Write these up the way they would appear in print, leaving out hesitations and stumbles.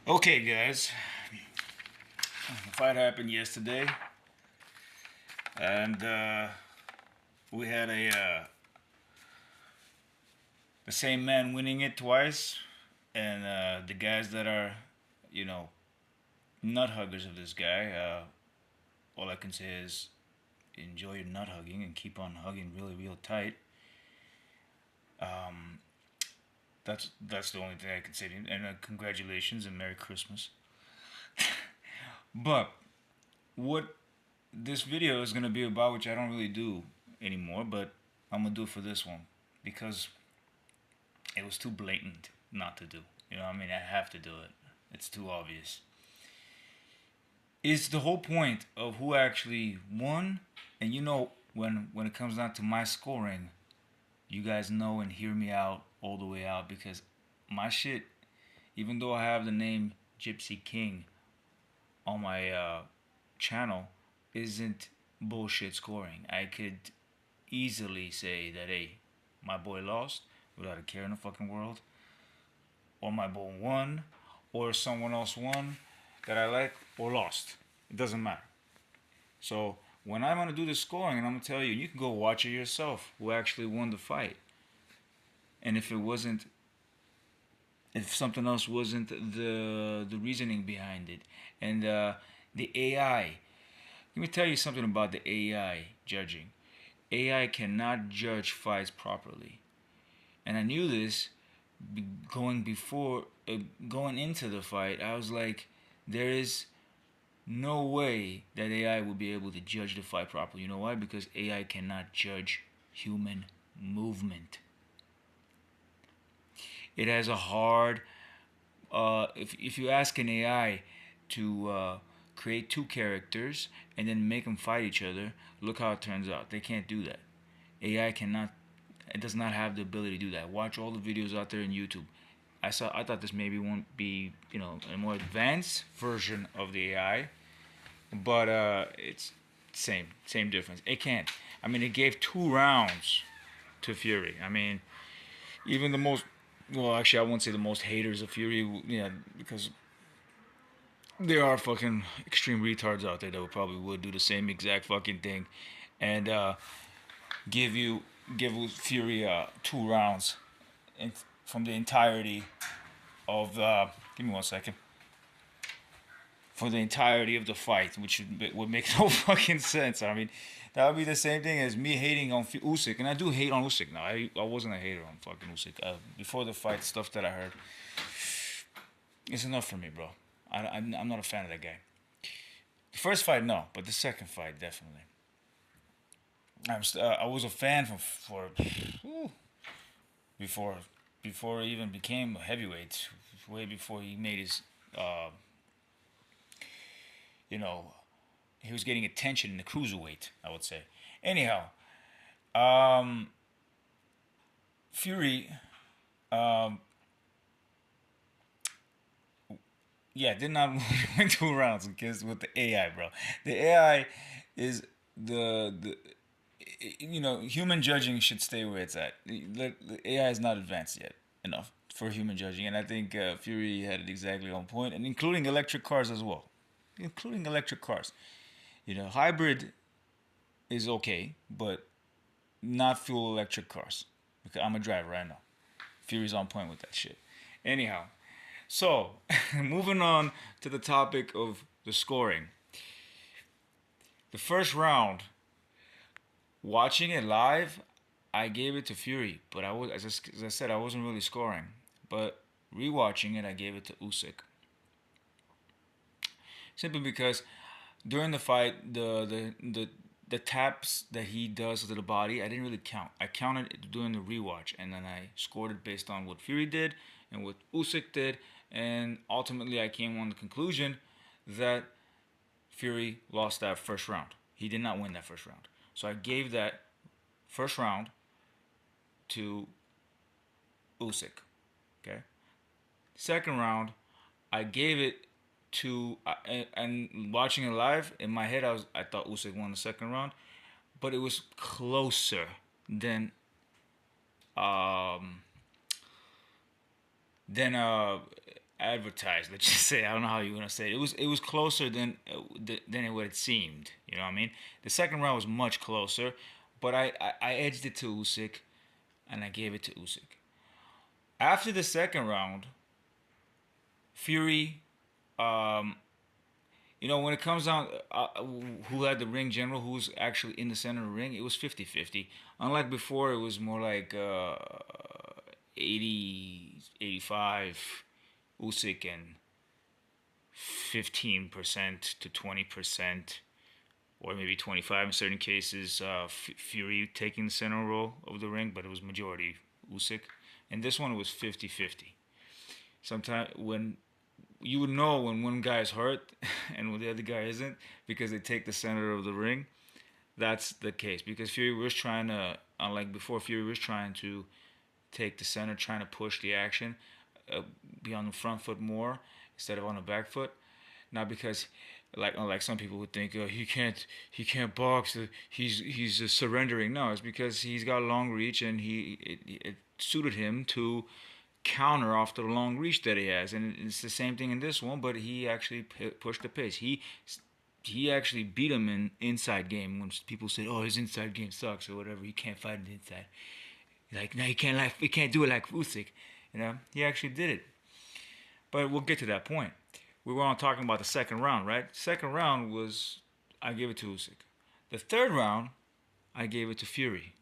Okay, guys. The fight happened yesterday, and we had the same man winning it twice, and the guys that are, you know, nut huggers of this guy. All I can say is enjoy your nut hugging and keep on hugging really, real tight. Um, that's the only thing I can say. And congratulations and Merry Christmas. But what this video is gonna be about, which I don't really do anymore, but I'm gonna do it for this one because it was too blatant not to do. You know, what I mean, I have to do it. It's too obvious. It's the whole point of who actually won, and when it comes down to my scoring, you guys know and hear me out all the way out because my shit, even though I have the name Gypsy King on my channel, isn't bullshit scoring. I could easily say that, hey, my boy lost without a care in the fucking world, or my boy won, or someone else won that I like, or lost. It doesn't matter. So when I'm gonna do the scoring, and I'm gonna tell you, you can go watch it yourself who actually won the fight. And if something else wasn't the reasoning behind it, and the AI. Let me tell you something about the AI judging. AI cannot judge fights properly, and I knew this going into the fight. I was like, there is no way that AI will be able to judge the fight properly. You know why? Because AI cannot judge human movement. It has a hard. If you ask an AI to create two characters and then make them fight each other, look how it turns out. They can't do that. AI cannot. It does not have the ability to do that. Watch all the videos out there in YouTube. I thought this maybe won't be a more advanced version of the AI, but it's same difference. It can't. I mean, it gave 2 rounds to Fury. I mean, even the most well, actually, I won't say the most haters of Fury, yeah, because there are fucking extreme retards out there that would probably would do the same exact fucking thing, and give you give Fury 2 rounds in, from the entirety of give me 1 second, for the entirety of the fight, which would make no fucking sense. I mean, that would be the same thing as me hating on Usyk, and I do hate on Usyk now. I wasn't a hater on fucking Usyk before the fight. Stuff that I heard, it's enough for me, bro. I'm not a fan of that guy. The first fight, no, but the second fight, definitely. I was a fan for before before he even became a heavyweight, way before he made his you know he was getting attention in the cruiserweight, I would say. Anyhow, um, Fury, um, yeah, did not win 2 rounds because with the AI, bro. The AI is the human judging should stay where it's at. The AI is not advanced yet enough for human judging, and I think Fury had it exactly on point, and including electric cars as well, including electric cars. Hybrid is okay, but not full electric cars. Because I'm a driver, I know. Fury's on point with that shit. Anyhow, so moving on to the topic of the scoring. The first round, watching it live, I gave it to Fury, but as I said, I wasn't really scoring. But rewatching it, I gave it to Usyk. Simply because during the fight, the taps that he does to the body, I didn't really count. I counted it during the rewatch, and then I scored it based on what Fury did and what Usyk did, and ultimately I came on the conclusion that Fury lost that first round. He did not win that first round. So I gave that first round to Usyk. Okay. Second round, I gave it to and watching it live in my head, I thought Usyk won the second round, but it was closer than um than advertised. Let's just say I don't know how you're gonna say it. It was closer than what it seemed. You know what I mean? The second round was much closer, but I edged it to Usyk and I gave it to Usyk. After the second round, Fury, um, when it comes down who had the ring general, who's actually in the center of the ring, it was 50-50. Unlike before, it was more like 80, 85 Usyk and 15% to 20%, or maybe 25 in certain cases, Fury taking the center role of the ring, but it was majority Usyk. And this one was 50-50. Sometimes when you would know when one guy is hurt and when the other guy isn't because they take the center of the ring. That's the case because Fury was trying to, unlike before, Fury was trying to take the center, trying to push the action, be on the front foot more instead of on the back foot. Not because, like some people would think, he can't box, he's surrendering. No, it's because he's got long reach and it suited him to counter off the long reach that he has, and it's the same thing in this one. But he actually pushed the pace. He actually beat him in inside game. When people said, "Oh, his inside game sucks" or whatever, he can't fight it inside. Like, no, he can't do it like Usyk. He actually did it. But we'll get to that point. We were on talking about the second round, right? Second round was I gave it to Usyk. The third round, I gave it to Fury.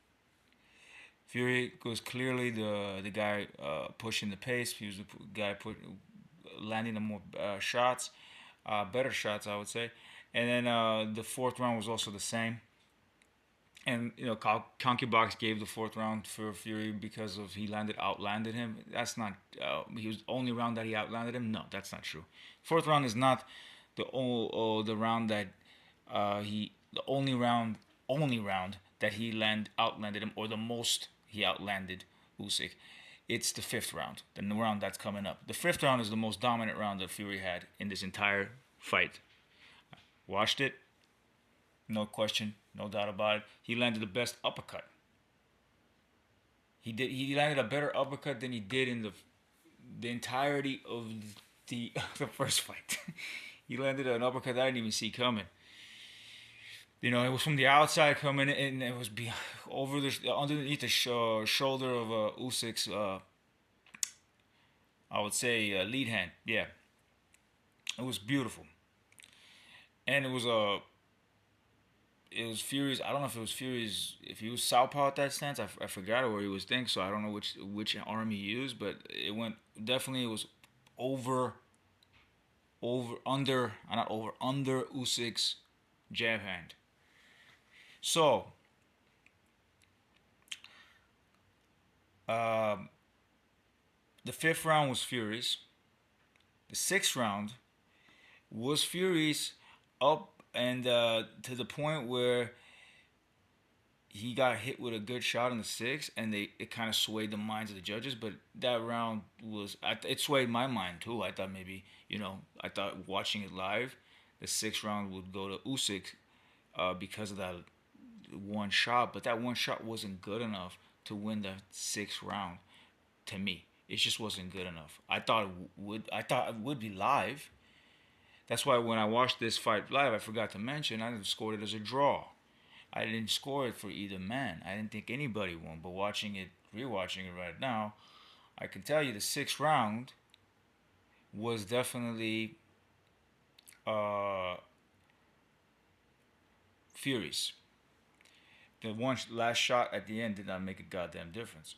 Fury was clearly the guy pushing the pace. He was the guy landing the more shots, better shots, I would say. And then the fourth round was also the same. And ConcuBox gave the fourth round for Fury because of he outlanded him. That's not. He was the only round that he outlanded him. No, that's not true. Fourth round is not the round that the only round that he outlanded him, or the most he outlanded Usyk. It's the fifth round, the round that's coming up. The fifth round is the most dominant round that Fury had in this entire fight. Watched it, no question, no doubt about it. He landed the best uppercut. He landed a better uppercut than he did in the entirety of the the first fight. He landed an uppercut that I didn't even see coming. It was from the outside coming in, and it was underneath the shoulder of Usyk's, I would say, lead hand. Yeah, it was beautiful, and it was Fury's. I don't know if it was Fury's. If he was southpaw at that stance, I forgot where he was thinking. So I don't know which arm he used, but it went definitely. It was under Usyk's jab hand. So, um, the fifth round was Fury's. The sixth round was Fury's up and to the point where he got hit with a good shot in the sixth, and it kind of swayed the minds of the judges. But that round it swayed my mind too. I thought maybe I thought watching it live, the sixth round would go to Usyk because of that one shot, but that one shot wasn't good enough to win the sixth round. To me, it just wasn't good enough. I thought it would be live. That's why when I watched this fight live, I forgot to mention I scored it as a draw. I didn't score it for either man. I didn't think anybody won. But rewatching it right now, I can tell you the sixth round was definitely Fury's. The one last shot at the end did not make a goddamn difference.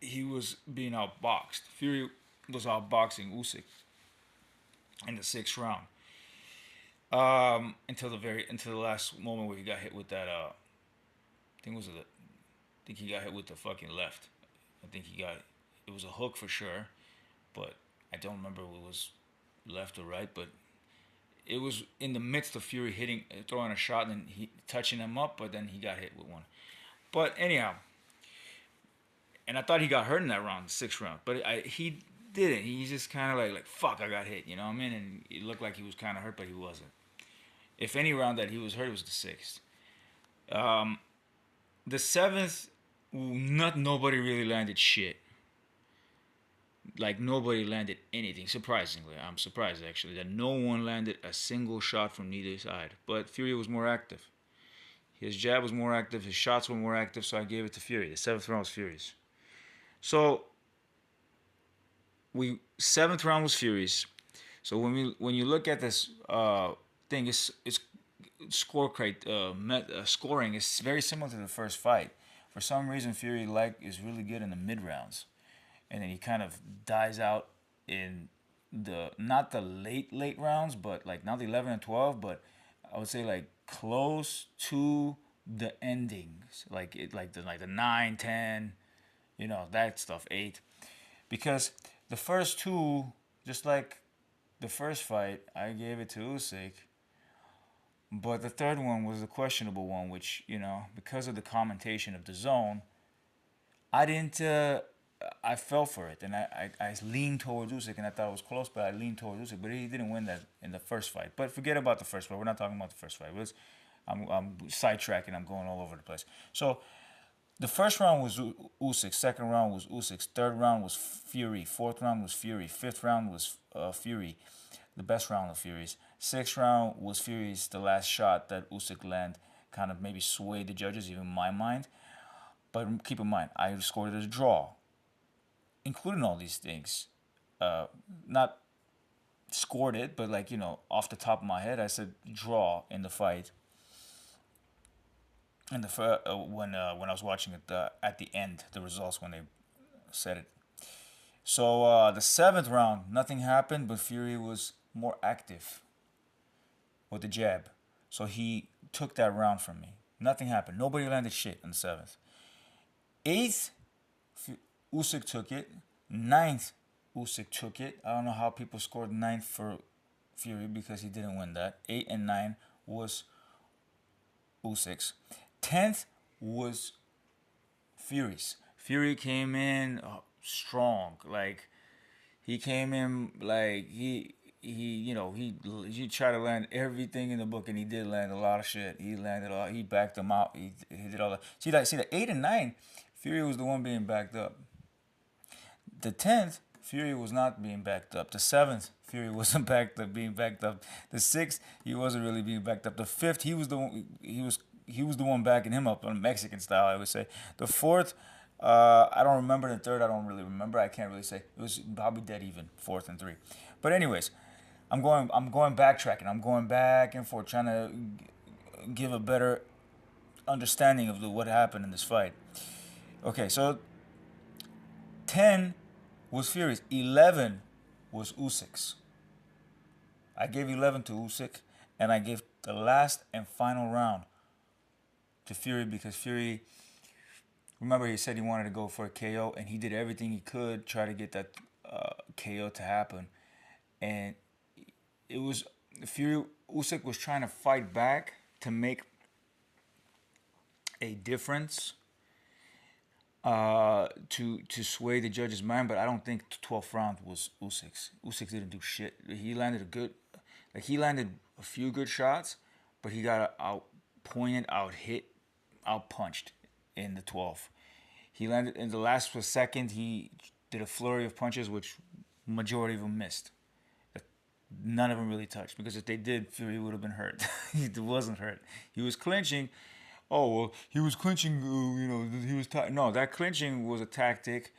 He was being outboxed. Fury was outboxing Usyk in the sixth round. Until the last moment where he got hit with that. I think he got hit with the fucking left. I think it was a hook for sure, but I don't remember if it was left or right. But it was in the midst of Fury throwing a shot and he touching him up, but then he got hit with one. But anyhow, and I thought he got hurt in that round, the sixth round, but he didn't. He just kind of like fuck, I got hit. You know what I mean? And it looked like he was kind of hurt, but he wasn't. If any round that he was hurt, it was the sixth. The seventh, nobody really landed shit. Like nobody landed anything. Surprisingly, I'm surprised actually that no one landed a single shot from neither side. But Fury was more active. His jab was more active. His shots were more active. So I gave it to Fury. The seventh round was Fury's. So we seventh round was Fury's. So when you look at this thing, it's scoring is very similar to the first fight. For some reason, Fury is really good in the mid rounds, and then he kind of dies out in the not the late rounds, but like not the 11 and 12, but I would say like close to the endings, like the 9, 10, that stuff, 8, because the first two, just like the first fight, I gave it to Usyk. But the third one was the questionable one, which, because of the commentation of the zone, I didn't. I fell for it, and I leaned towards Usyk, and I thought it was close, but I leaned towards Usyk. But he didn't win that in the first fight. But forget about the first fight. We're not talking about the first fight. I'm sidetracking. I'm going all over the place. So the first round was Usyk. Second round was Usyk. Third round was Fury. Fourth round was Fury. Fifth round was Fury. The best round of Fury's. Sixth round was Fury's. The last shot that Usyk landed kind of maybe swayed the judges, even in my mind. But keep in mind, I scored it as a draw, including all these things. Not scored it, but like off the top of my head, I said draw in the fight. And when I was watching it at the end, the results when they said it. So the seventh round, nothing happened, but Fury was more active with the jab. So he took that round from me. Nothing happened. Nobody landed shit in the seventh. Eighth, Usyk took it. Ninth, Usyk took it. I don't know how people scored ninth for Fury because he didn't win that. 8 and 9 was Usyk's. 10th was Fury's. Fury came in strong. Like he came in like he tried to land everything in the book, and he did land a lot of shit. He landed all. He backed them out. He did all that. See the 8 and 9, Fury was the one being backed up. The 10th, Fury was not being backed up. The 7th, Fury wasn't being backed up. The 6th, he wasn't really being backed up. The 5th, he was the one. He was the one backing him up on Mexican style, I would say. The 4th, I don't remember. The 3rd, I don't really remember. I can't really say. It was probably dead even, 4th and 3. But anyways, I'm going backtracking. I'm going back and forth, trying to give a better understanding of what happened in this fight. Okay, so 10 was Fury's. 11 was Usyk's. I gave 11 to Usyk, and I gave the last and final round to Fury because Fury, remember, he said he wanted to go for a KO, and he did everything he could try to get that KO to happen. And it was Fury. Usyk was trying to fight back to make a difference to sway the judge's mind, but I don't think the 12th round was Usyk's. Usyk didn't do shit. He landed he landed a few good shots, but he got out pointed, out hit, out punched in the 12th. He landed in the last second. He did a flurry of punches, which majority of them missed. None of them really touched because if they did, Fury would have been hurt. He wasn't hurt. He was clinching. Oh well, he was clinching. He was no. That clinching was a tactic.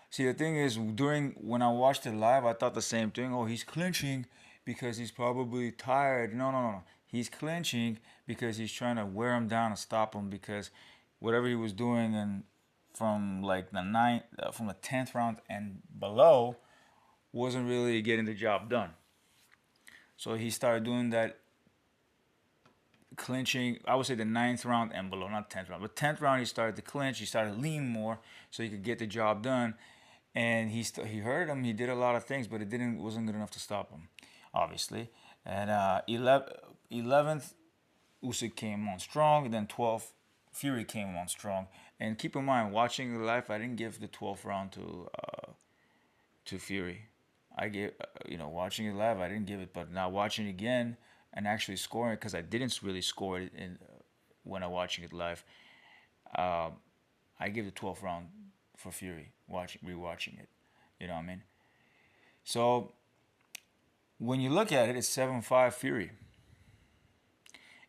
See, the thing is, when I watched it live, I thought the same thing. Oh, he's clinching because he's probably tired. No. He's clinching because he's trying to wear him down and stop him because whatever he was doing and from like from the 10th round and below, wasn't really getting the job done. So he started doing that clinching. I would say the 9th round and below, not 10th round. But 10th round, he started to clinch. He started to lean more so he could get the job done. And he hurt him. He did a lot of things, but it wasn't good enough to stop him, obviously. And 11th, Usyk came on strong. And then 12th, Fury came on strong. And keep in mind, watching the live, I didn't give the 12th round to Fury. I gave, watching it live, I didn't give it, but now watching it again and actually scoring it, because I didn't really score it when I'm watching it live, I give the 12th round for Fury, rewatching it. You know what I mean? So when you look at it, it's 7-5 Fury.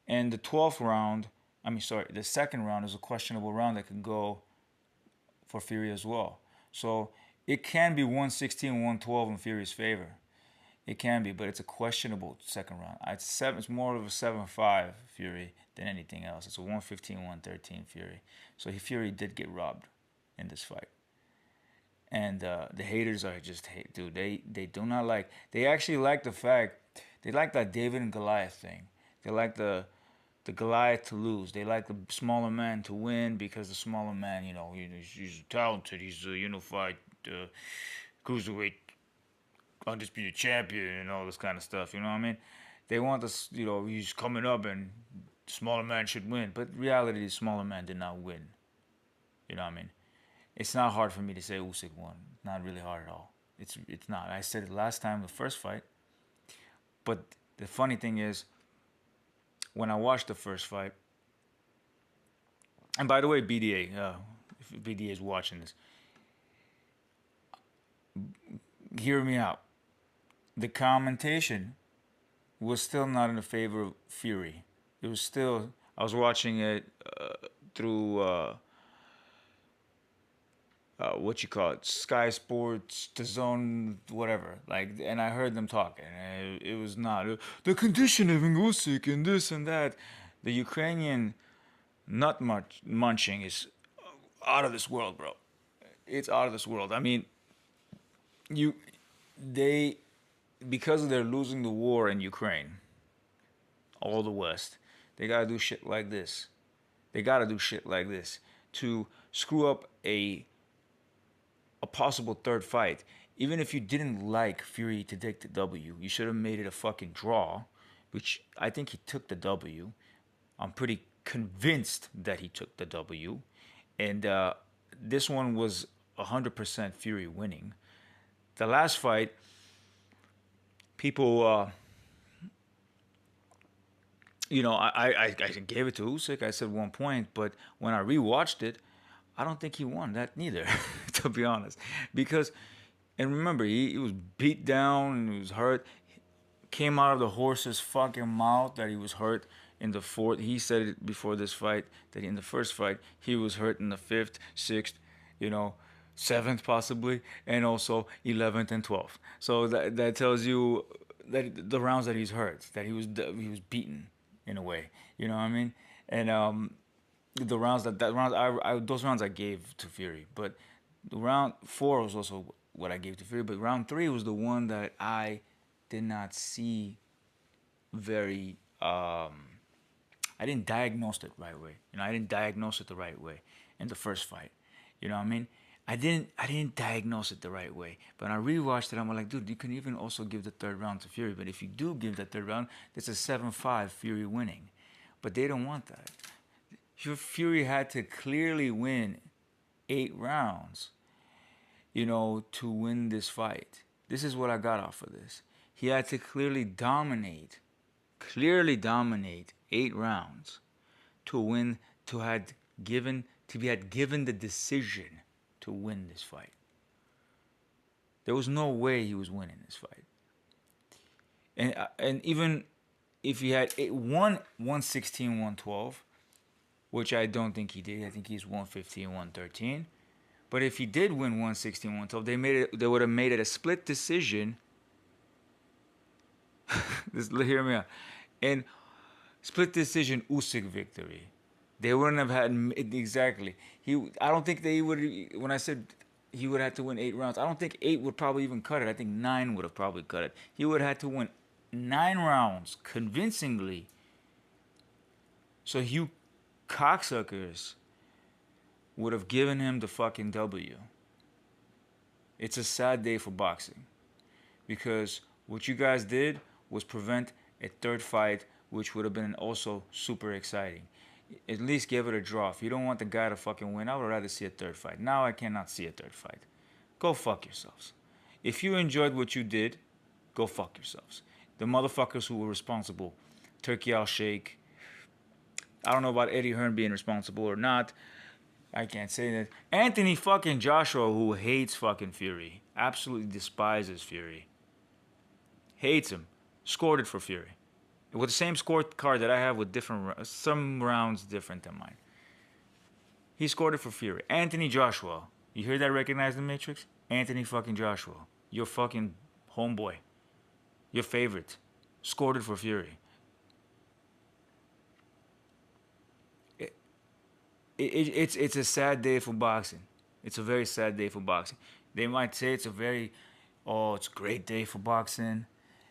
And the 12th round, the second round is a questionable round that could go for Fury as well. So it can be 116, 112 in Fury's favor. It can be, but it's a questionable second round. It's more of a 7-5 Fury than anything else. It's a 115, 113 Fury. So Fury did get robbed in this fight. And the haters are just hate, dude. They do not like. They actually like the fact they like that David and Goliath thing. They like the Goliath to lose. They like the smaller man to win because the smaller man, he's talented. He's a unified cruiserweight undisputed champion and all this kind of stuff. You know what I mean? They want this. He's coming up and the smaller man should win. But reality, the smaller man did not win. You know what I mean? It's not hard for me to say Usyk won. Not really hard at all. It's not. I said it last time, the first fight. But the funny thing is, when I watched the first fight, and by the way, BDA, if BDA is watching this, hear me out. The commentation was still not in the favor of Fury. It was still, I was watching it through what you call it, Sky Sports, the Zone, whatever. And I heard them talking. And it was not the condition of Usyk and this and that. The Ukrainian nut munching is out of this world, bro. It's out of this world. I mean, they, because they're losing the war in Ukraine, all the West, they gotta do shit like this. They gotta do shit like this to screw up a possible third fight. Even if you didn't like Fury to take the W, you should have made it a fucking draw, which I think he took the W. I'm pretty convinced that he took the W. And this one was 100% Fury winning. The last fight, people, I gave it to Usyk. I said 1 point, but when I rewatched it, I don't think he won that neither, to be honest. Because, and remember, he was beat down and he was hurt. Came out of the horse's fucking mouth that he was hurt in the fourth. He said it before this fight that in the first fight he was hurt in the fifth, sixth, seventh possibly, and also 11th and 12th. So that tells you that the rounds that he's hurt, that he was beaten in a way. You know what I mean? And the rounds those rounds I gave to Fury, but the round 4 was also what I gave to Fury. But round 3 was the one that I did not see very. I didn't diagnose it right way. I didn't diagnose it the right way in the first fight. You know what I mean? I didn't diagnose it the right way. But when I rewatched it, I'm like, dude, you can even also give the third round to Fury. But if you do give the third round, it's a 7-5 Fury winning. But they don't want that. Fury had to clearly win 8 rounds, to win this fight. This is what I got off of this. He had to clearly dominate 8 rounds to win, to be had given the decision to win this fight. There was no way he was winning this fight. And even if he had won 116, 112, which I don't think he did. I think he's 115, 113. But if he did win 116, 112, they would have made it a split decision. Hear me out. And split decision Usyk victory. They wouldn't have had exactly. I don't think they would. When I said he would have to win 8 rounds, I don't think 8 would probably even cut it. I think 9 would have probably cut it. He would have had to win 9 rounds convincingly. So you cocksuckers would have given him the fucking W. It's a sad day for boxing. Because what you guys did was prevent a third fight, which would have been also super exciting. At least give it a draw. If you don't want the guy to fucking win, I would rather see a third fight. Now I cannot see a third fight. Go fuck yourselves. If you enjoyed what you did, go fuck yourselves. The motherfuckers who were responsible, Turkey Al Sheikh, I don't know about Eddie Hearn being responsible or not. I can't say that. Anthony fucking Joshua, who hates fucking Fury, absolutely despises Fury, hates him, scored it for Fury with the same scorecard that I have with different some rounds different than mine. He scored it for Fury. Anthony Joshua, you hear that? Recognize the Matrix? Anthony fucking Joshua, your fucking homeboy, your favorite, scored it for Fury. It's a sad day for boxing. It's a very sad day for boxing. They might say it's a very, oh, it's a great day for boxing, and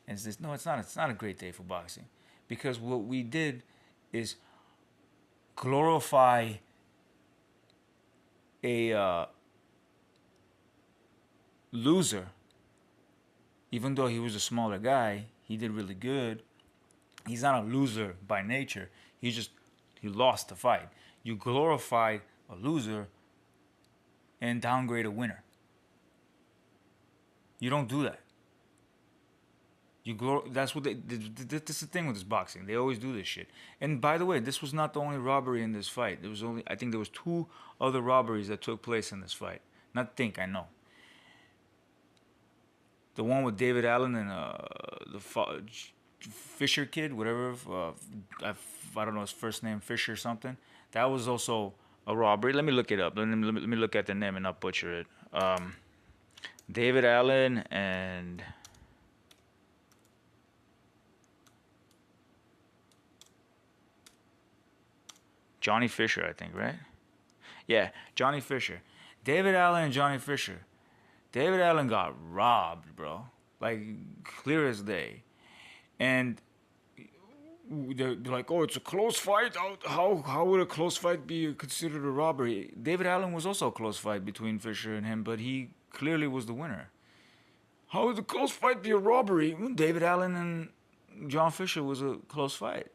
it's this. No, it's not. It's not a great day for boxing, because what we did is glorify a loser. Even though he was a smaller guy, he did really good. He's not a loser by nature. He lost the fight. You glorify a loser and downgrade a winner. You don't do that. That's what this is the thing with this boxing. They always do this shit. And by the way, this was not the only robbery in this fight. I think there was two other robberies that took place in this fight. I know. The one with David Allen and Fisher kid, whatever. I don't know his first name, Fisher something. That was also a robbery. Let me look it up. Let me look at the name and not butcher it. David Allen and Johnny Fisher, I think, right? Yeah, Johnny Fisher. David Allen and Johnny Fisher. David Allen got robbed, bro. Like, clear as day. And they're like, oh, it's a close fight. How would a close fight be considered a robbery? David Allen was also a close fight between Fisher and him, but he clearly was the winner. How would a close fight be a robbery? David Allen and John Fisher was a close fight.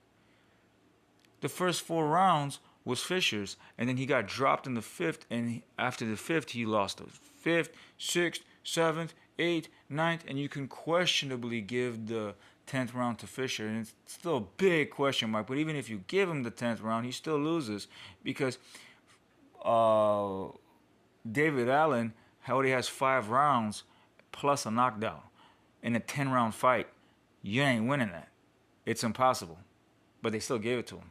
The first 4 rounds was Fisher's, and then he got dropped in the fifth, and after the fifth, he lost the fifth, sixth, seventh, eighth, ninth, and you can questionably give the 10th round to Fisher, and it's still a big question mark. But even if you give him the 10th round, he still loses because David Allen already has 5 rounds plus a knockdown in a 10-round fight. You ain't winning that. It's impossible. But they still gave it to him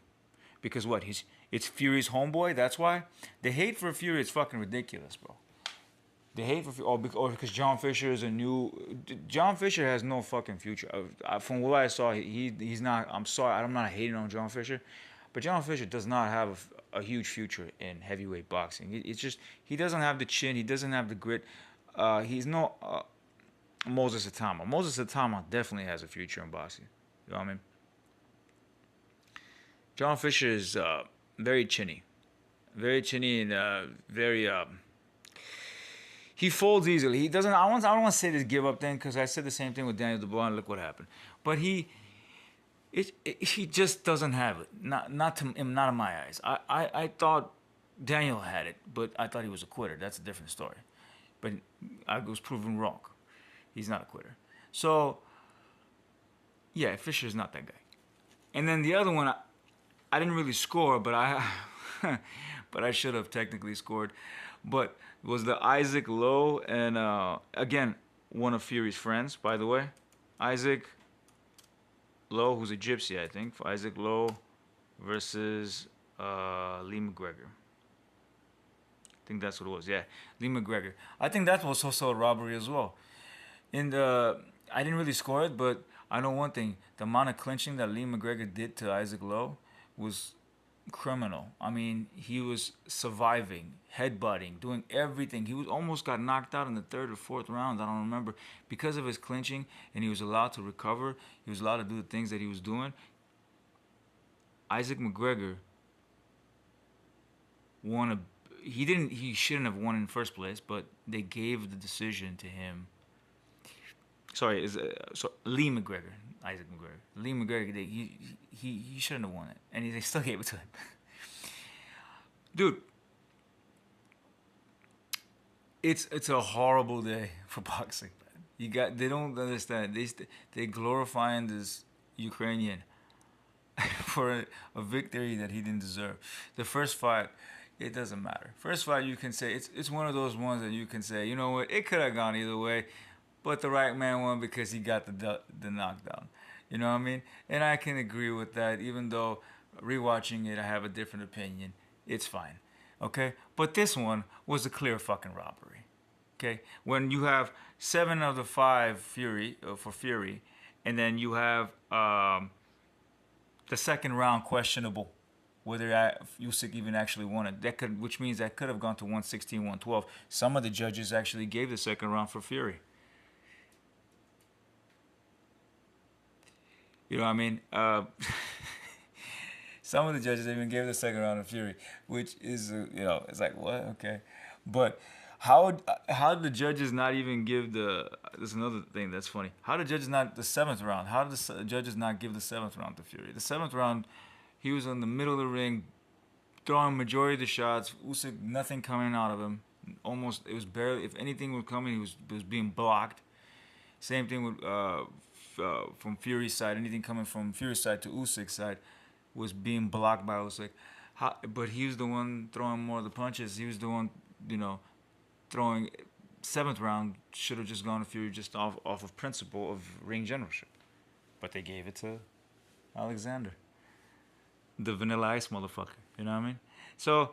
because what? It's Fury's homeboy. That's why the hate for Fury is fucking ridiculous, bro. The hate for because John Fisher is a new. John Fisher has no fucking future. From what I saw, he's not. I'm sorry, I'm not hating on John Fisher, but John Fisher does not have a huge future in heavyweight boxing. It's just he doesn't have the chin. He doesn't have the grit. He's no Moses Atama. Moses Atama definitely has a future in boxing. You know what I mean? John Fisher is very chinny and very. He folds easily. He doesn't. I don't want to say this give up thing because I said the same thing with Daniel Dubois and look what happened. But he just doesn't have it. Not in my eyes. I thought Daniel had it, but I thought he was a quitter. That's a different story. But I was proven wrong. He's not a quitter. So yeah, Fisher's not that guy. And then the other one, I didn't really score, but but I should have technically scored. But was the Isaac Lowe and again one of Fury's friends, by the way, Isaac Lowe, who's a gypsy, I think. Isaac Lowe versus Lee McGregor. I think that's what it was. Yeah, Lee McGregor. I think that was also a robbery as well. I didn't really score it, but I know one thing: the amount of clinching that Lee McGregor did to Isaac Lowe was criminal. I mean, he was surviving, headbutting, doing everything. He was almost got knocked out in the 3rd or 4th round. I don't remember, because of his clinching, and he was allowed to recover. He was allowed to do the things that he was doing. Isaac McGregor won a. He shouldn't have won in the first place, but they gave the decision to him. Sorry, Lee McGregor, Isaac McGregor. Lee McGregor, he shouldn't have won it, and they still gave it to him. Dude, it's a horrible day for boxing. They don't understand. They glorifying this Ukrainian for a victory that he didn't deserve. The first fight, It doesn't matter. First fight, you can say it's one of those ones that you can say, you know what, it could have gone either way, but the right man won because he got the knockdown. You know what I mean? And I can agree with that, even though rewatching it, I have a different opinion. It's fine, okay? But this one was a clear fucking robbery. Okay, when you have 7 of the 5 Fury for Fury, and then you have the second round questionable whether Usyk even actually won it. That could, which means that could have gone to 116, 112. Some of the judges actually gave the second round for Fury. You know what I mean? Some of the judges even gave the second round to Fury, which is it's like what? Okay, but how did the judges not even give the? There's another thing that's funny. How did judges not the seventh round? How did the judges not give the seventh round to Fury? The seventh round, he was in the middle of the ring, throwing majority of the shots. Usyk, nothing coming out of him. Almost, it was barely. If anything was coming, he was being blocked. Same thing with from Fury's side. Anything coming from Fury's side to Usyk's side was being blocked by Usyk. But he was the one throwing more of the punches. He was the one, throwing. Seventh round should have just gone to Fury just off of principle of ring generalship. But they gave it to Alexander, the Vanilla Ice motherfucker. You know what I mean? So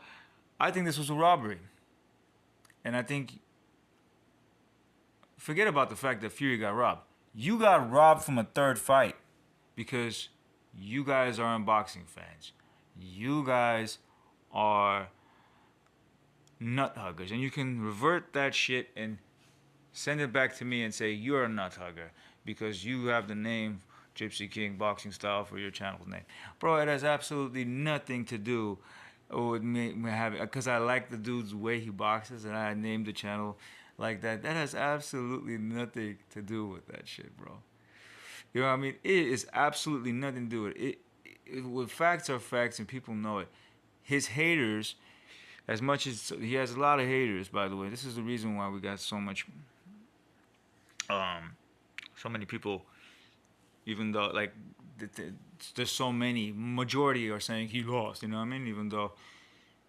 I think this was a robbery. And I think, forget about the fact that Fury got robbed. You got robbed from a third fight because you guys aren't boxing fans. You guys are nut huggers. And you can revert that shit and send it back to me and say you're a nut hugger because you have the name Gypsy King Boxing Style for your channel's name. Bro, it has absolutely nothing to do with me having, because I like the dude's way he boxes and I named the channel like that. That has absolutely nothing to do with that shit, bro. You know what I mean? It is absolutely nothing to do with it. What facts are facts and people know it. His haters, as much as he has a lot of haters, by the way, this is the reason why we got so many people, even though like there's so many, majority are saying he lost. You know what I mean? Even though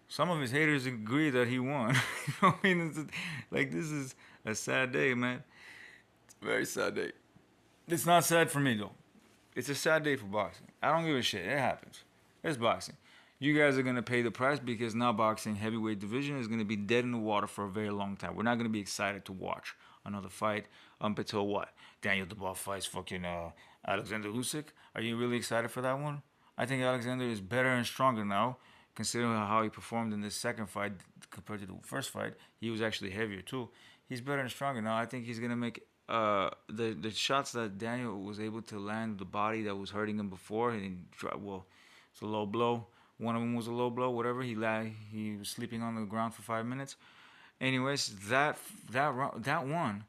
some of his haters agree that he won. You know what I mean? Like, this is a sad day, man. It's a very sad day. It's not sad for me, though. It's a sad day for boxing. I don't give a shit. It happens. It's boxing. You guys are going to pay the price because now boxing heavyweight division is going to be dead in the water for a very long time. We're not going to be excited to watch another fight up until what? Daniel Dubois fights fucking Alexander Usyk. Are you really excited for that one? I think Alexander is better and stronger now, considering how he performed in this second fight compared to the first fight. He was actually heavier too. He's better and stronger now. I think he's gonna make the shots that Daniel was able to land the body that was hurting him before. And it's a low blow. One of them was a low blow. Whatever, he was sleeping on the ground for 5 minutes. Anyways, that one,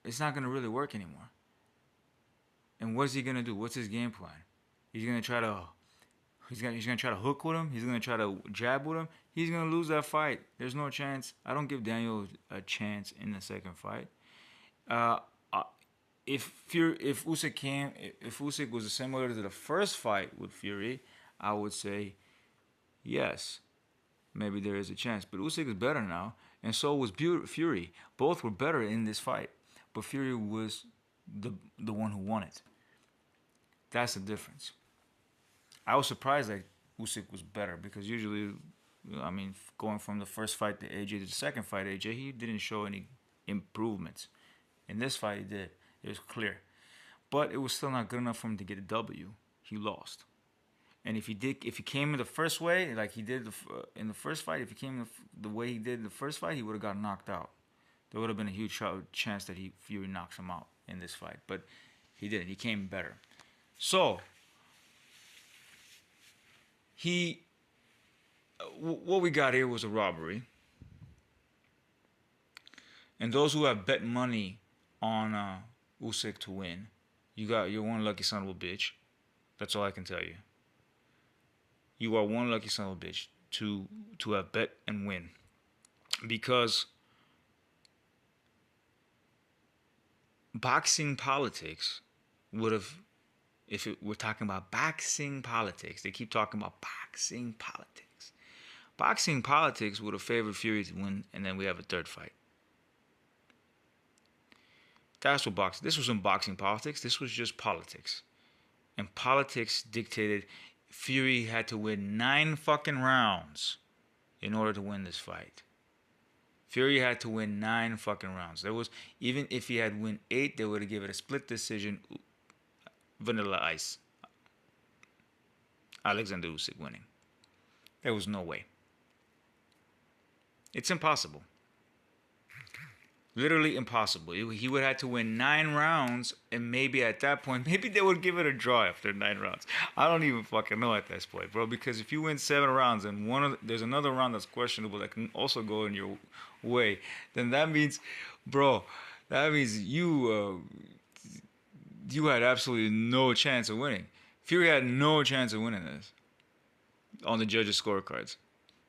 it's not gonna really work anymore. And what's he gonna do? What's his game plan? He's gonna try to hook with him. He's gonna try to jab with him. He's gonna lose that fight. There's no chance. I don't give Daniel a chance in the second fight. If Usyk was similar to the first fight with Fury, I would say yes, maybe there is a chance. But Usyk is better now, and so was Fury. Both were better in this fight, but Fury was the one who won it. That's the difference. I was surprised that Usyk was better because usually, I mean, going from the first fight to AJ to the second fight to AJ, he didn't show any improvements. In this fight, he did. It was clear. But it was still not good enough for him to get a W. He lost. And if he came in the first way, like he did in the first fight, if he came the way he did in the first fight, he would have got knocked out. There would have been a huge chance that Fury knocks him out in this fight. But he didn't. He came better. So, what we got here was a robbery. And those who have bet money on Usyk to win, you're one lucky son of a bitch. That's all I can tell you. You are one lucky son of a bitch to have bet and win. Because boxing politics would have, we're talking about boxing politics, they keep talking about boxing politics. Boxing politics would have favored Fury to win, and then we have a third fight. That's what boxing. This wasn't boxing politics. This was just politics. And politics dictated Fury had to win 9 fucking rounds in order to win this fight. Fury had to win 9 fucking rounds. There was, even if he had win 8, they would have given it a split decision. Vanilla Ice. Alexander Usyk winning. There was no way. It's impossible. Literally impossible. He would have to win 9 rounds, and maybe at that point, maybe they would give it a draw after 9 rounds. I don't even fucking know at this point, bro. Because if you win 7 rounds and there's another round that's questionable that can also go in your way, then that means, bro, that means you had absolutely no chance of winning. Fury had no chance of winning this on the judges' scorecards.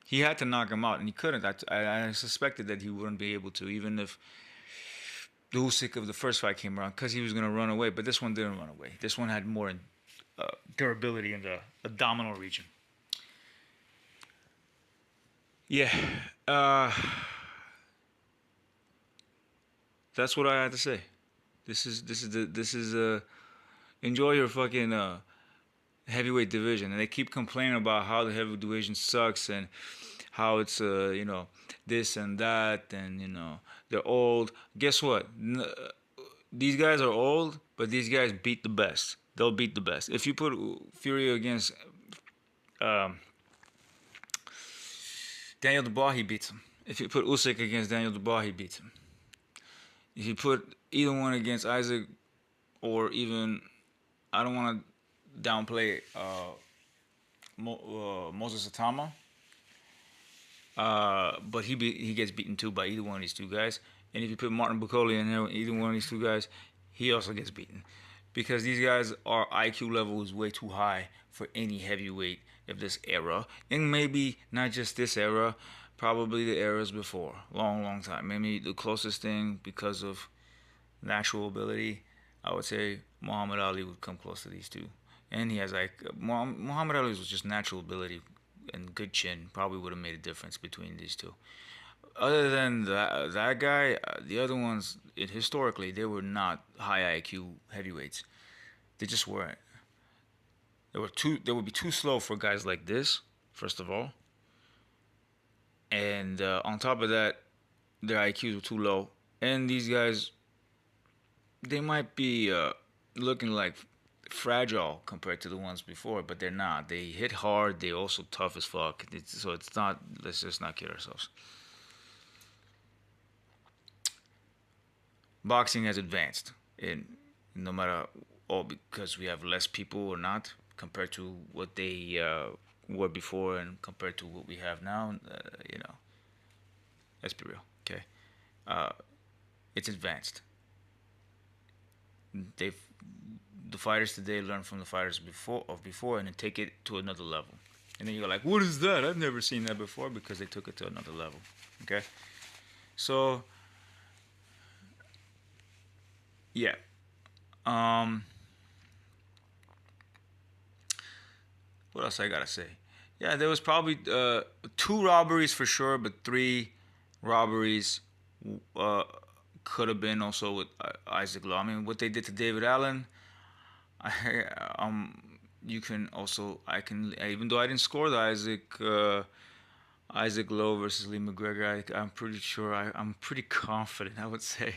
He had to knock him out, and he couldn't. I suspected that he wouldn't be able to, even if the Usyk of the first fight came around, because he was going to run away. But this one didn't run away. This one had more durability in the abdominal region. Yeah, that's what I had to say. This is enjoy your fucking heavyweight division, and they keep complaining about how the heavyweight division sucks and how it's this and that, and they're old. Guess what? These guys are old, but these guys beat the best. They'll beat the best. If you put Fury against Daniel Dubois, he beats him. If you put Usyk against Daniel Dubois, he beats him. If you put either one against Isaac, or even, I don't want to downplay Moses Atama, but he gets beaten too by either one of these two guys. And if you put Martin Bucoli in there, either one of these two guys, he also gets beaten. Because these guys, our IQ level is way too high for any heavyweight of this era. And maybe not just this era, probably the eras before. Long time. Maybe the closest thing, because of natural ability, I would say Muhammad Ali would come close to these two. And he has Muhammad Ali was just natural ability and good chin. Probably would have made a difference between these two. Other than that guy, the other ones, historically, they were not high IQ heavyweights. They just weren't. They would be too slow for guys like this, first of all. And on top of that, their IQs were too low. And these guys, they might be looking like fragile compared to the ones before, but they're not. They hit hard. They're also tough as fuck. So it's not. Let's just not kid ourselves. Boxing has advanced, in no matter because we have less people or not compared to what they were before, and compared to what we have now. Let's be real. Okay, it's advanced. The fighters today learn from the fighters before and then take it to another level. And then you're like, what is that? I've never seen that before, because they took it to another level. Okay? So, yeah. What else I gotta say? Yeah, there was probably 2 robberies for sure, but 3 robberies could have been also with Isaac Lowe. I mean, what they did to David Allen, you can also, even though I didn't score the Isaac Lowe versus Lee McGregor, I'm pretty sure, I'm pretty confident, I would say,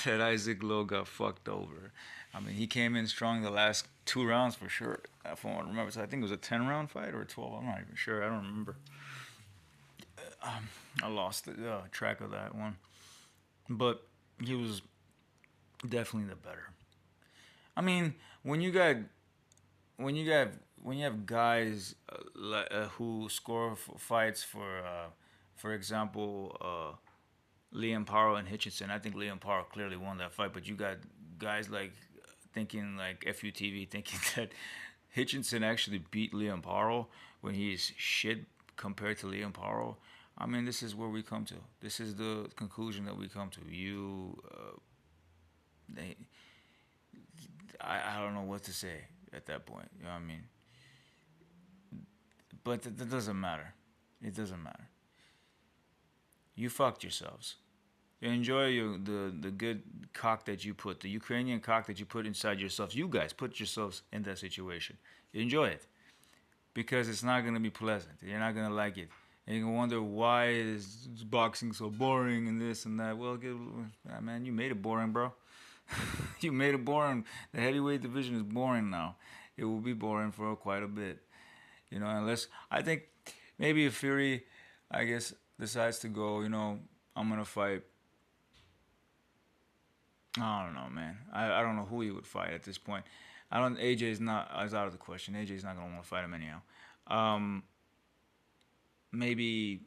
that Isaac Lowe got fucked over. I mean, he came in strong the last 2 rounds for sure, if I remember. So I think it was a 10-round fight or a 12. I'm not even sure. I don't remember. I lost the track of that one. But he was definitely the better. I mean, when you have guys who score fights for example, Liam Paro and Hitchinson. I think Liam Paro clearly won that fight, but you got guys like thinking like FUTV thinking that Hitchinson actually beat Liam Paro when he's shit compared to Liam Paro. I mean, this is where we come to. This is the conclusion that we come to. I don't know what to say at that point. You know what I mean? But that doesn't matter. It doesn't matter. You fucked yourselves. You enjoy the good cock that you put, the Ukrainian cock that you put inside yourselves. You guys put yourselves in that situation. Enjoy it because it's not gonna be pleasant. You're not gonna like it. And you can wonder why is boxing so boring and this and that. Well, man, you made it boring, bro. You made it boring. The heavyweight division is boring now. It will be boring for quite a bit. Unless I think maybe if Fury, I guess, decides to go, I'm gonna fight. I don't know, man. I don't know who he would fight at this point. I don't. AJ is out of the question. AJ's not gonna want to fight him anyhow. Um, Maybe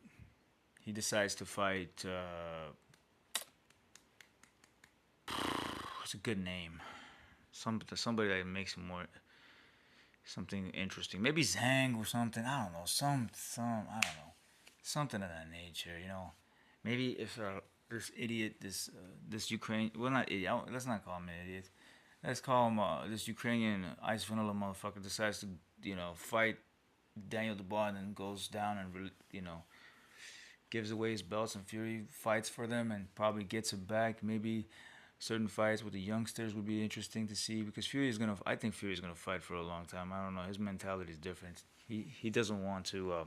he decides to fight. What's a good name? Somebody that makes him more something interesting. Maybe Zhang or something. I don't know. I don't know. Something of that nature. Maybe if this idiot, this Ukraine, well, not idiot. Let's not call him an idiot. Let's call him this Ukrainian ice vanilla motherfucker decides to fight Daniel Dubois and then goes down and gives away his belts and Fury fights for them and probably gets it back. Maybe certain fights with the youngsters would be interesting to see because I think Fury's gonna fight for a long time. I don't know. His mentality is different. He doesn't want to.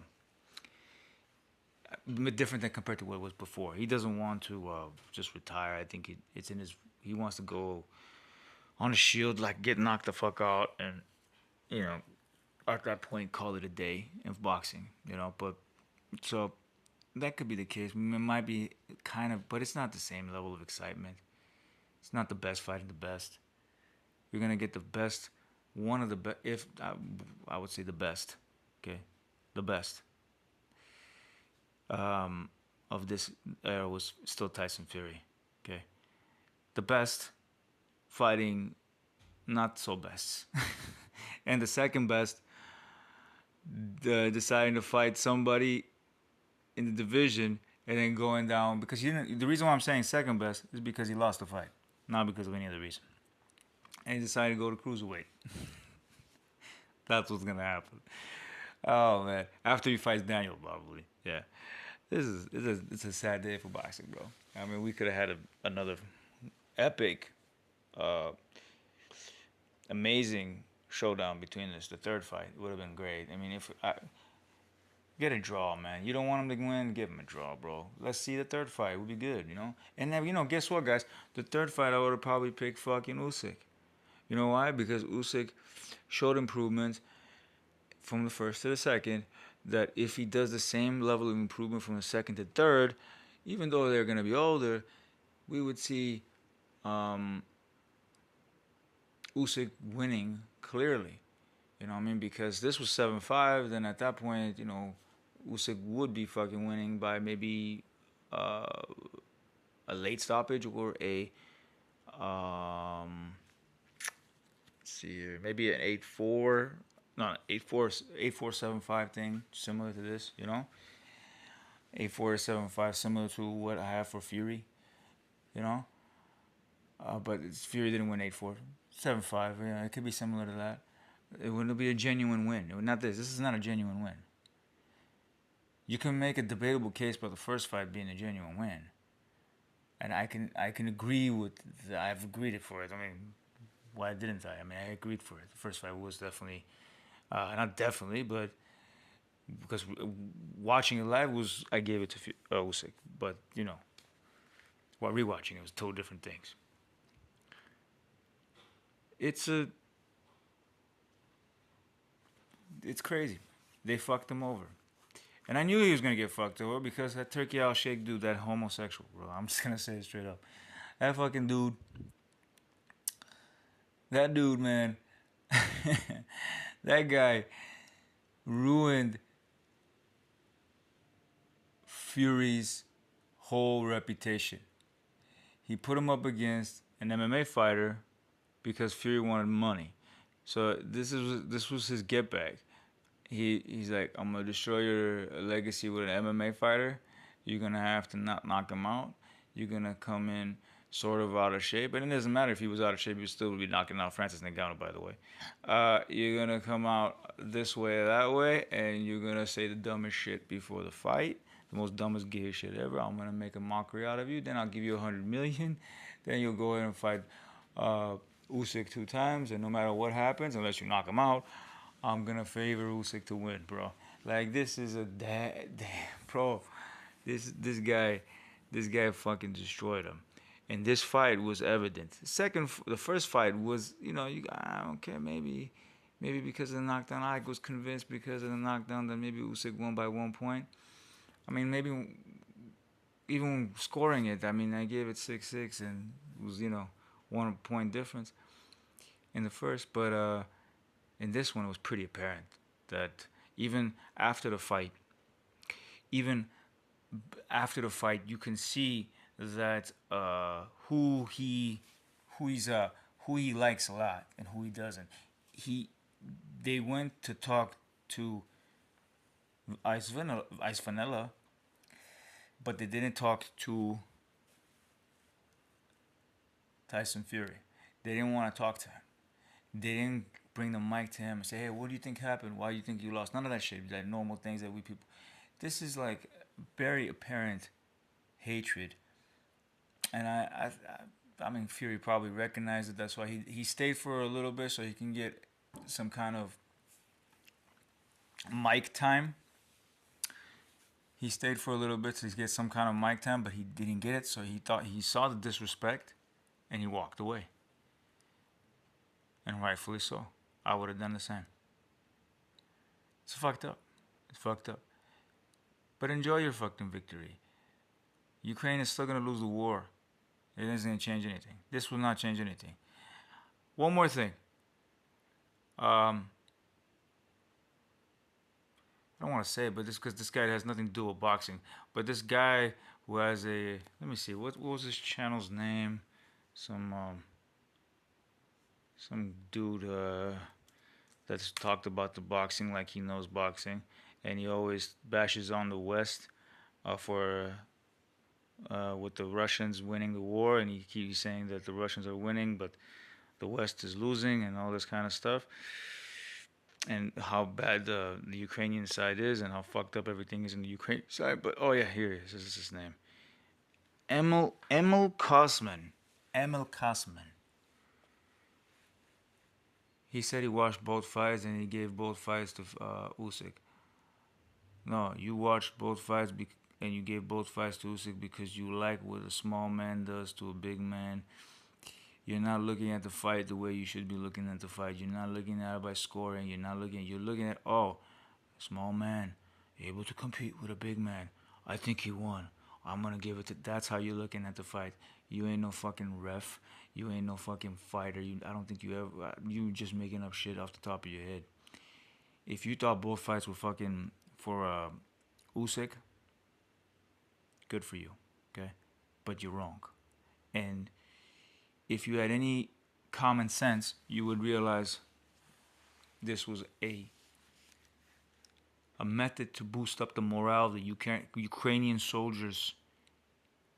Different than compared to what it was before. He doesn't want to just retire. I think it's in his. He wants to go on a shield, like get knocked the fuck out, and you know, at that point, call it a day in boxing. But so that could be the case. It might be kind of, but it's not the same level of excitement. It's not the best fighting the best. You're gonna get the best, one of the best. If I would say the best, okay, the best of this era was still Tyson Fury, okay, the best fighting, not so best, and the second best, deciding to fight somebody in the division and then going down because the reason why I'm saying second best is because he lost the fight, not because of any other reason. And he decided to go to cruiserweight. That's what's gonna happen. Oh man, after he fights Daniel, probably. Yeah, it's a sad day for boxing, bro. I mean, we could have had another epic, uh, amazing showdown between this. The third fight would have been great. I mean, if I get a draw, man. You don't want him to win, give him a draw, bro. Let's see the third fight. It would be good. And then, guess what, guys? The third fight, I would have probably picked fucking Usyk. You know why? Because Usyk showed improvements from the first to the second. That if he does the same level of improvement from the second to third, even though they're gonna be older, we would see Usyk winning clearly. You know what I mean? Because this was 7-5, then at that point, Usyk would be fucking winning by maybe uh, a late stoppage or a let's see here, maybe an 8-4, not 8-4, 8-4-7-5 thing, similar to this, 8-4-7-5, similar to what I have for Fury, you know. But Fury didn't win 8-4, 7-5. Yeah, it could be similar to that. It wouldn't be a genuine win. It would not this. This is not a genuine win. You can make a debatable case for the first fight being a genuine win, and I can agree with. I've agreed for it. I mean, why didn't I? I mean, I agreed for it. The first fight was definitely, not definitely, but because watching it live was I gave it to Usyk, but while rewatching it was totally different things. It's a it's crazy. They fucked him over. And I knew he was gonna get fucked over because that Turkey Al Sheikh dude, that homosexual, bro. I'm just gonna say it straight up. That fucking dude, that dude, man, that guy ruined Fury's whole reputation. He put him up against an MMA fighter because Fury wanted money. So this was his get back. He's like, I'm gonna destroy your legacy with an MMA fighter. You're gonna have to not knock him out. You're gonna come in sort of out of shape. And it doesn't matter if he was out of shape; he would still be knocking out Francis Ngannou. By the way, you're gonna come out this way or that way, and you're gonna say the dumbest shit before the fight, the most dumbest gay shit ever. I'm gonna make a mockery out of you. Then I'll give you 100 million. Then you'll go ahead and fight uh, Usyk 2 times, and no matter what happens, unless you knock him out, I'm gonna favor Usyk to win, bro. Like this is a damn, bro. This guy fucking destroyed him. And this fight was evident. The first fight was, I don't care, maybe because of the knockdown. I was convinced because of the knockdown that maybe Usyk won by 1 point. I mean, maybe even scoring it. I mean, I gave it 6-6, and it was 1 point difference in the first. But in this one, it was pretty apparent that even after the fight, even you can see that who he likes a lot and who he doesn't. He They went to talk to Ice Vanilla, but they didn't talk to Tyson Fury. They didn't want to talk to him. They didn't bring the mic to him and say, "Hey, what do you think happened? Why do you think you lost?" None of that shit. Like normal things that we people. This is like very apparent hatred, and I mean Fury probably recognized it. That's why he stayed for a little bit so he can get some kind of mic time. He stayed for a little bit to get some kind of mic time, but he didn't get it. So he saw the disrespect, and he walked away. And rightfully so. I would have done the same. It's fucked up. It's fucked up. But enjoy your fucking victory. Ukraine is still gonna lose the war. It isn't gonna change anything. This will not change anything. One more thing. I don't want to say it, but this because this guy has nothing to do with boxing. But this guy who has let me see, what was his channel's name? Some dude that's talked about the boxing like he knows boxing, and he always bashes on the West for with the Russians winning the war, and he keeps saying that the Russians are winning, but the West is losing, and all this kind of stuff, and how bad the Ukrainian side is, and how fucked up everything is in the Ukrainian side. But oh yeah, here he is. This is his name. Emil Kosman. Emil Kosman. He said he watched both fights and he gave both fights to Usyk. No, you watched both fights and you gave both fights to Usyk because you like what a small man does to a big man. You're not looking at the fight the way you should be looking at the fight. You're not looking at it by scoring. You're looking at, oh, small man, able to compete with a big man. I think he won. I'm gonna give it to. That's how you're looking at the fight. You ain't no fucking ref. You ain't no fucking fighter. I don't think you ever. You just making up shit off the top of your head. If you thought both fights were fucking for Usyk, good for you, okay? But you're wrong. And if you had any common sense, you would realize this was a method to boost up the morale of the Ukrainian soldiers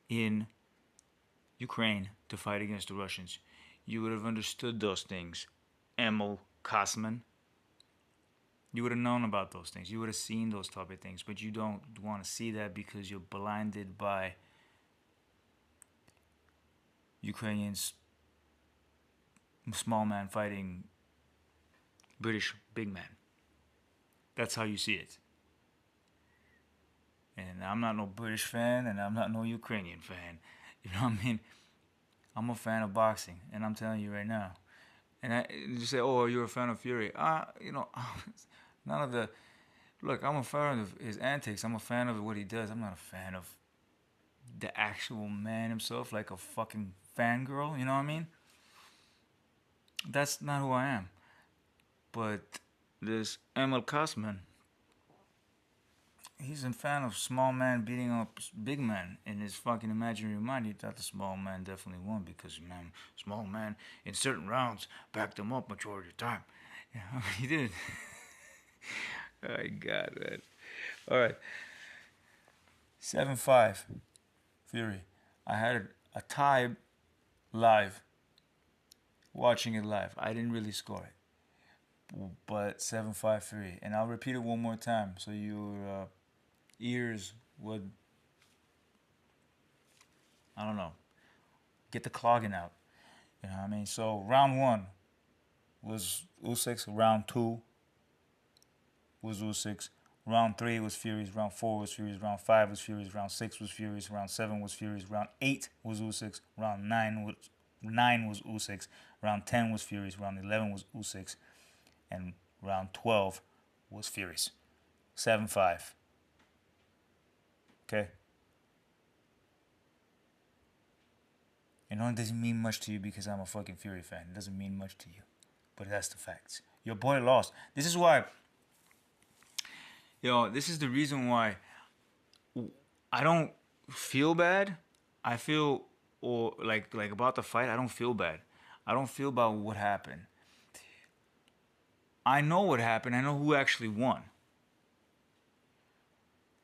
in Ukraine to fight against the Russians. You would have understood those things, Emil Kosman. You would have known about those things. You would have seen those type of things, but you don't want to see that because you're blinded by Ukrainians, small man fighting British big man. That's how you see it. And I'm not no British fan, and I'm not no Ukrainian fan. You know what I mean? I'm a fan of boxing, and I'm telling you right now. And you say, "Oh, you're a fan of Fury?" None of the. Look, I'm a fan of his antics. I'm a fan of what he does. I'm not a fan of the actual man himself, like a fucking fangirl. You know what I mean? That's not who I am. But this Emil Kosman, he's a fan of small man beating up big man. In his fucking imaginary mind, he thought the small man definitely won because, man, small man in certain rounds backed him up majority of the time. Yeah, he did. Oh my God, man. All right. 7-5, Fury. I had a tie live, watching it live. I didn't really score it, but 7-5 Fury. And I'll repeat it one more time so your ears would, I don't know, get the clogging out. You know what I mean? So round one was Usyk's. Round two was Usyk's. Round three was Fury's. Round four was Fury's. Round five was Fury's. Round six was Fury's. Round seven was Fury's. Round eight was Usyk's. Round nine was Usyk's. Round 10 was Fury's. Round 11 was Usyk's. And round 12 was Fury's. 7-5. Okay? And it doesn't mean much to you because I'm a fucking Fury fan. It doesn't mean much to you. But that's the facts. Your boy lost. This is why, this is the reason why I don't feel bad. I feel, or like about the fight, I don't feel bad. I don't feel about what happened. I know what happened. I know who actually won.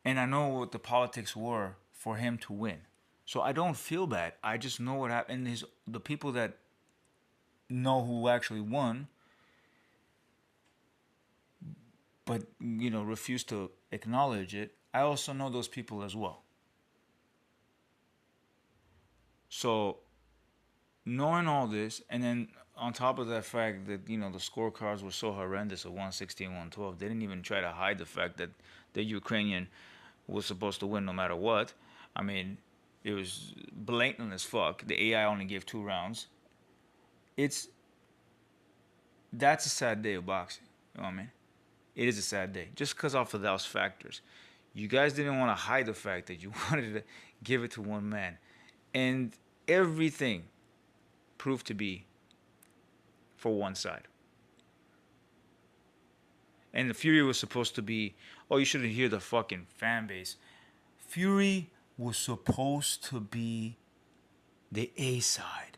And I know what the politics were for him to win. So I don't feel bad. I just know what happened. And the people that know who actually won, but refuse to acknowledge it, I also know those people as well. So knowing all this, and then on top of that fact that the scorecards were so horrendous at 116, 112, they didn't even try to hide the fact that the Ukrainian was supposed to win no matter what. I mean, it was blatant as fuck. The AI only gave 2 rounds. That's a sad day of boxing. You know what I mean? It is a sad day. Just because off of those factors. You guys didn't want to hide the fact that you wanted to give it to one man. And everything proved to be for one side. And the Fury was supposed to be, you shouldn't hear the fucking fan base. Fury was supposed to be the A side.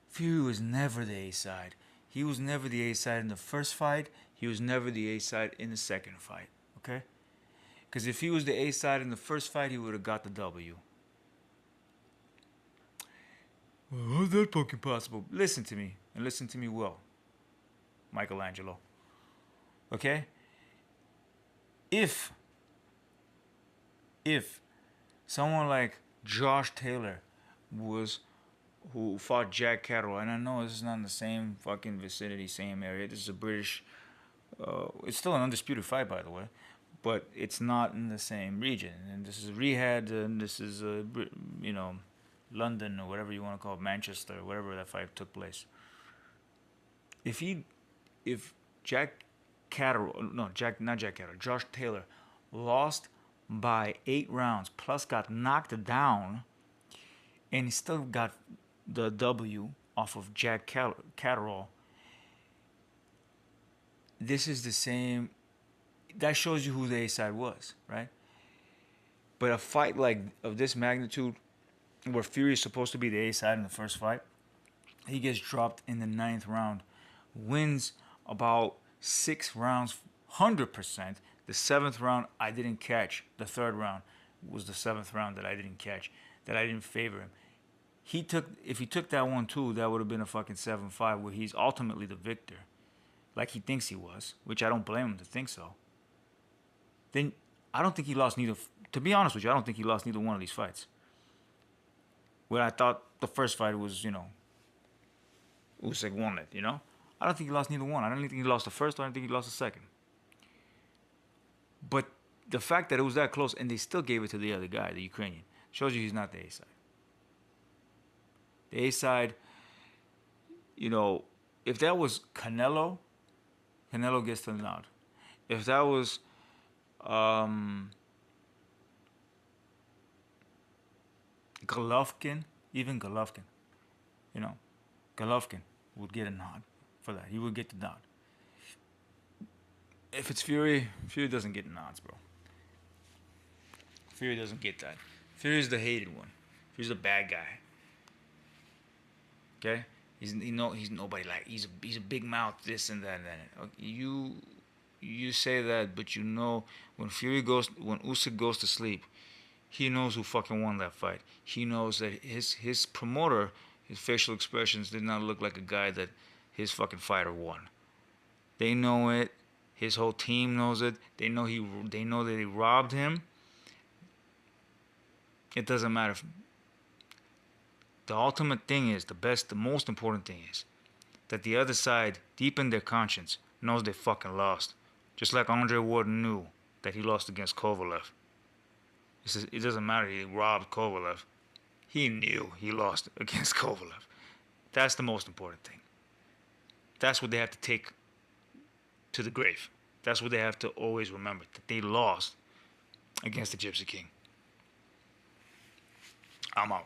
Fury was never the A side. He was never the A side in the first fight. He was never the A side in the second fight. Okay? Because if he was the A side in the first fight, he would have got the W. Well, how's that fucking possible? Listen to me, and listen to me well, Michelangelo. Okay? If someone like Josh Taylor who fought Jack Catterall, and I know this is not in the same fucking vicinity, same area. This is a British. It's still an undisputed fight, by the way, but it's not in the same region. And this is Riyadh, and this is London or whatever you want to call it, Manchester, wherever that fight took place. If Jack Catterall, no, not Jack Catterall, Josh Taylor lost by 8 rounds, plus got knocked down, and he still got the W off of Jack Catterall. This is the same. That shows you who the A side was, right? But a fight of this magnitude, where Fury is supposed to be the A side in the first fight, he gets dropped in the 9th round, wins about 6 rounds, 100%. The 7th round I didn't catch. The 3rd round was the 7th round that I didn't catch, that I didn't favor him. If he took that one too, that would have been a fucking 7-5, where he's ultimately the victor, like he thinks he was, which I don't blame him to think so. Then I don't think he lost neither. To be honest with you, I don't think he lost neither one of these fights. Where I thought the first fight was, Usyk won it, I don't think he lost neither one. I don't think he lost the first, I don't think he lost the second. But the fact that it was that close and they still gave it to the other guy, the Ukrainian, shows you he's not the A side. The A side, if that was Canelo gets the nod. If that was Golovkin, even Golovkin, Golovkin would get a nod for that. He would get the nod. If it's Fury doesn't get nods, bro. Fury doesn't get that. Fury's the hated one. Fury's the bad guy. Okay? He's nobody like. He's a big mouth, this and that and that. Okay, you say that, but when Usyk goes to sleep, He knows who fucking won that fight. He knows that his promoter, his facial expressions did not look like a guy that his fucking fighter won. They know it. His whole team knows it. They know that he robbed him. It doesn't matter. The ultimate thing is, the most important thing is that the other side, deep in their conscience, knows they fucking lost. Just like Andre Ward knew that he lost against Kovalev. It doesn't matter he robbed Kovalev. He knew he lost against Kovalev. That's the most important thing. That's what they have to take to the grave. That's what they have to always remember, that they lost against the Gypsy King. I'm out.